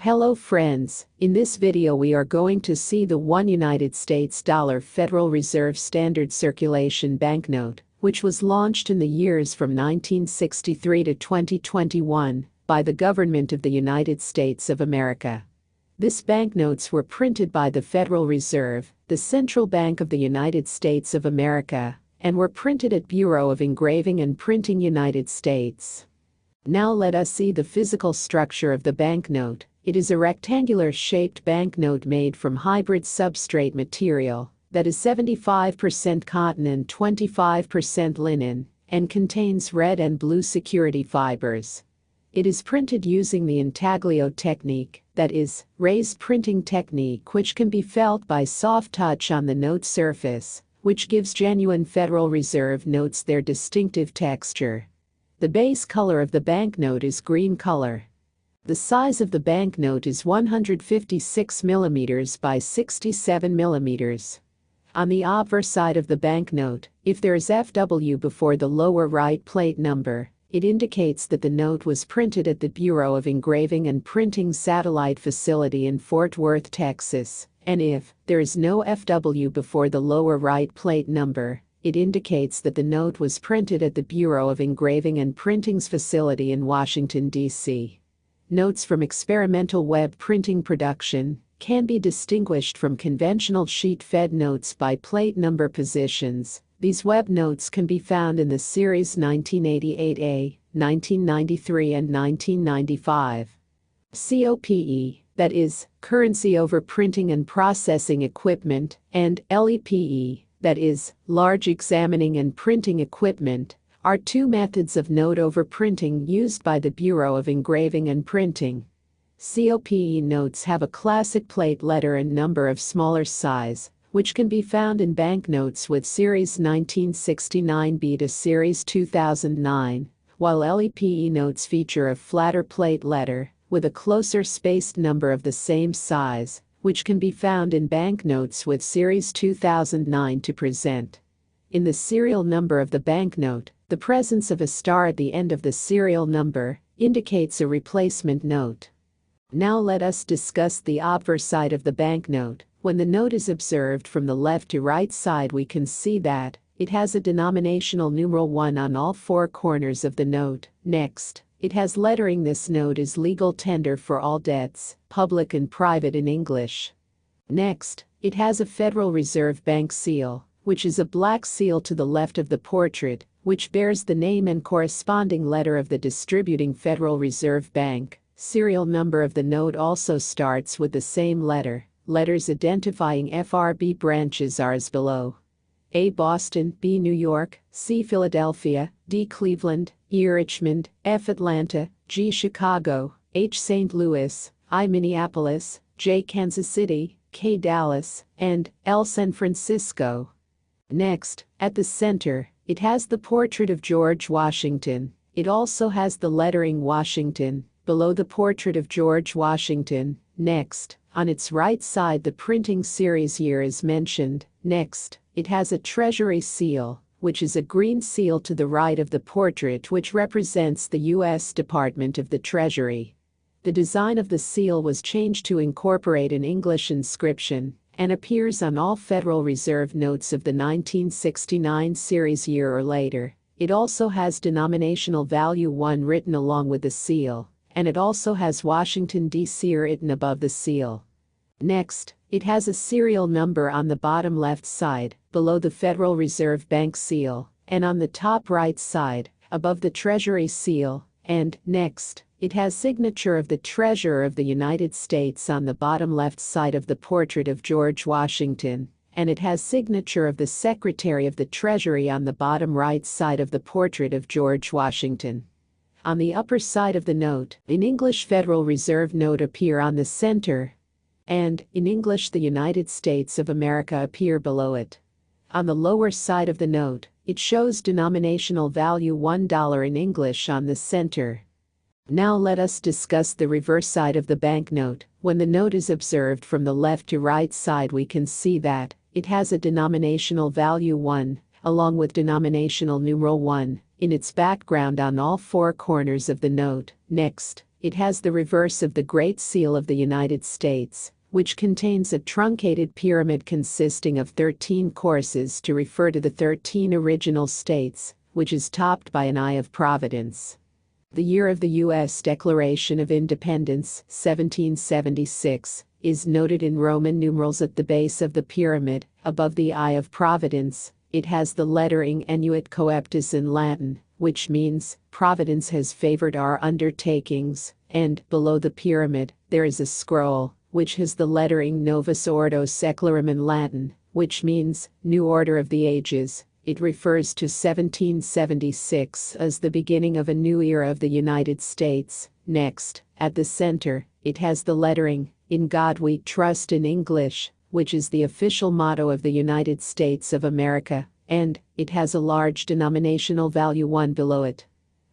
Hello friends, in this video we are going to see the United States dollar Federal Reserve Standard Circulation Banknote, which was launched in the years from 1963 to 2021 by the government of the United States of America. These banknotes were printed by the Federal Reserve, the Central Bank of the United States of America, and were printed at Bureau of Engraving and Printing, United States. Now let us see the physical structure of the banknote. It is a rectangular-shaped banknote made from hybrid substrate material that is 75% cotton and 25% linen and contains red and blue security fibers. It is printed using the intaglio technique, that is, raised printing technique, which can be felt by soft touch on the note surface, which gives genuine Federal Reserve notes their distinctive texture. The base color of the banknote is green color. The size of the banknote is 156 mm by 67 mm. On the obverse side of the banknote, if there is FW before the lower right plate number, it indicates that the note was printed at the Bureau of Engraving and Printing Satellite Facility in Fort Worth, Texas, and if there is no FW before the lower right plate number, it indicates that the note was printed at the Bureau of Engraving and Printing's facility in Washington, D.C. Notes from experimental web printing production can be distinguished from conventional sheet-fed notes by plate number positions. These web notes can be found in the series 1988A, 1993 and 1995. COPE, that is, currency over printing and processing equipment, and LEPE, that is, large examining and printing equipment, are two methods of note over printing used by the Bureau of Engraving and Printing. COPE notes have a classic plate letter and number of smaller size, which can be found in banknotes with Series 1969B to Series 2009, while LEPE notes feature a flatter plate letter with a closer spaced number of the same size, which can be found in banknotes with Series 2009 to present. In the serial number of the banknote, the presence of a star at the end of the serial number indicates a replacement note. Now let us discuss the obverse side of the banknote. When the note is observed from the left to right side, we can see that it has a denominational numeral 1 on all four corners of the note. Next, it has lettering. This note is legal tender for all debts, public and private in English. Next, it has a Federal Reserve Bank seal, which is a black seal to the left of the portrait, which bears the name and corresponding letter of the distributing Federal Reserve Bank. Serial number of the note also starts with the same letter. Letters identifying FRB branches are as below: A. Boston, B. New York, C. Philadelphia, D. Cleveland, E. Richmond, F. Atlanta, G. Chicago, H. St. Louis, I. Minneapolis, J. Kansas City, K. Dallas, and L. San Francisco. Next, at the center, it has the portrait of George Washington. It also has the lettering Washington below the portrait of George Washington. Next, on its right side, the printing series year is mentioned. Next, it has a Treasury seal, which is a green seal to the right of the portrait, which represents the U.S. Department of the Treasury. The design of the seal was changed to incorporate an English inscription and appears on all Federal Reserve notes of the 1969 series year or later. It also has denominational value 1 written along with the seal, and it also has Washington, D.C. written above the seal. Next, it has a serial number on the bottom left side, below the Federal Reserve Bank seal, and on the top right side, above the Treasury seal, and, next, it has signature of the Treasurer of the United States on the bottom left side of the portrait of George Washington, and it has signature of the Secretary of the Treasury on the bottom right side of the portrait of George Washington. On the upper side of the note, in English Federal Reserve note appear on the center, and, in English, the United States of America appear below it. On the lower side of the note, it shows denominational value $1 in English on the center. Now let us discuss the reverse side of the banknote. When the note is observed from the left to right side, we can see that it has a denominational value 1, along with denominational numeral 1, in its background on all four corners of the note. Next, it has the reverse of the Great Seal of the United States, which contains a truncated pyramid consisting of 13 courses to refer to the 13 original states, which is topped by an Eye of Providence. The year of the U.S. Declaration of Independence, 1776, is noted in Roman numerals at the base of the pyramid. Above the Eye of Providence, it has the lettering Annuit Coeptis in Latin, which means, Providence has favored our undertakings, and, below the pyramid, there is a scroll, which has the lettering Novus Ordo Seclorum in Latin, which means, New Order of the Ages. It refers to 1776 as the beginning of a new era of the United States. Next, at the center, it has the lettering, In God We Trust in English, which is the official motto of the United States of America, and it has a large denominational value 1 below it.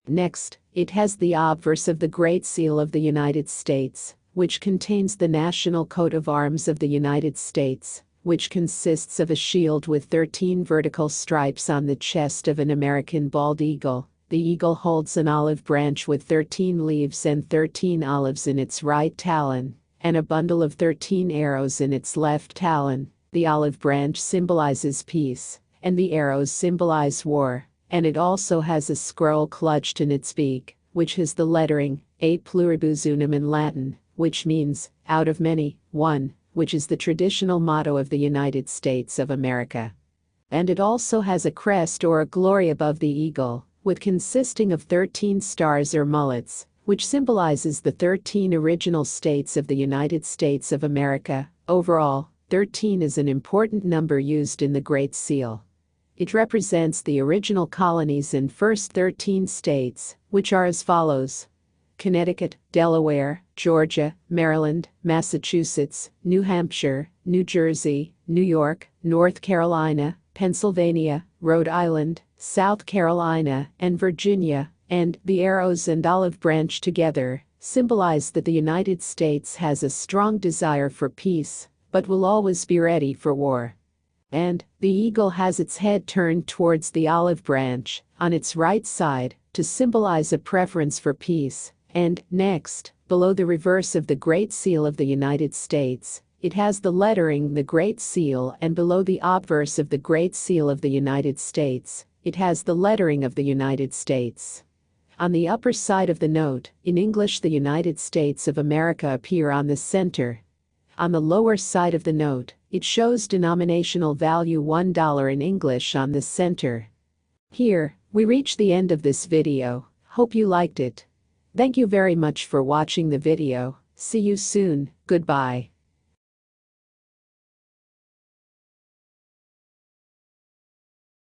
Next, it has the obverse of the Great Seal of the United States, which contains the national coat of arms of the United States, which consists of a shield with 13 vertical stripes on the chest of an American bald eagle. The eagle holds an olive branch with 13 leaves and 13 olives in its right talon, and a bundle of 13 arrows in its left talon. The olive branch symbolizes peace, and the arrows symbolize war, and it also has a scroll clutched in its beak, which has the lettering, A pluribus unum in Latin, which means, out of many, one, which is the traditional motto of the United States of America. And it also has a crest or a glory above the eagle, with consisting of 13 stars or mullets, which symbolizes the 13 original states of the United States of America. Overall, 13 is an important number used in the Great Seal. It represents the original colonies and first 13 states, which are as follows: Connecticut, Delaware, Georgia, Maryland, Massachusetts, New Hampshire, New Jersey, New York, North Carolina, Pennsylvania, Rhode Island, South Carolina, and Virginia, and the arrows and olive branch together symbolize that the United States has a strong desire for peace, but will always be ready for war. And the eagle has its head turned towards the olive branch, on its right side, to symbolize a preference for peace. And, next, below the reverse of the Great Seal of the United States, it has the lettering the Great Seal, and below the obverse of the Great Seal of the United States, it has the lettering of the United States. On the upper side of the note, in English the United States of America appear on the center. On the lower side of the note, it shows denominational value $1 in English on the center. Here, we reach the end of this video. Hope you liked it. Thank you very much for watching the video. See you soon. Goodbye.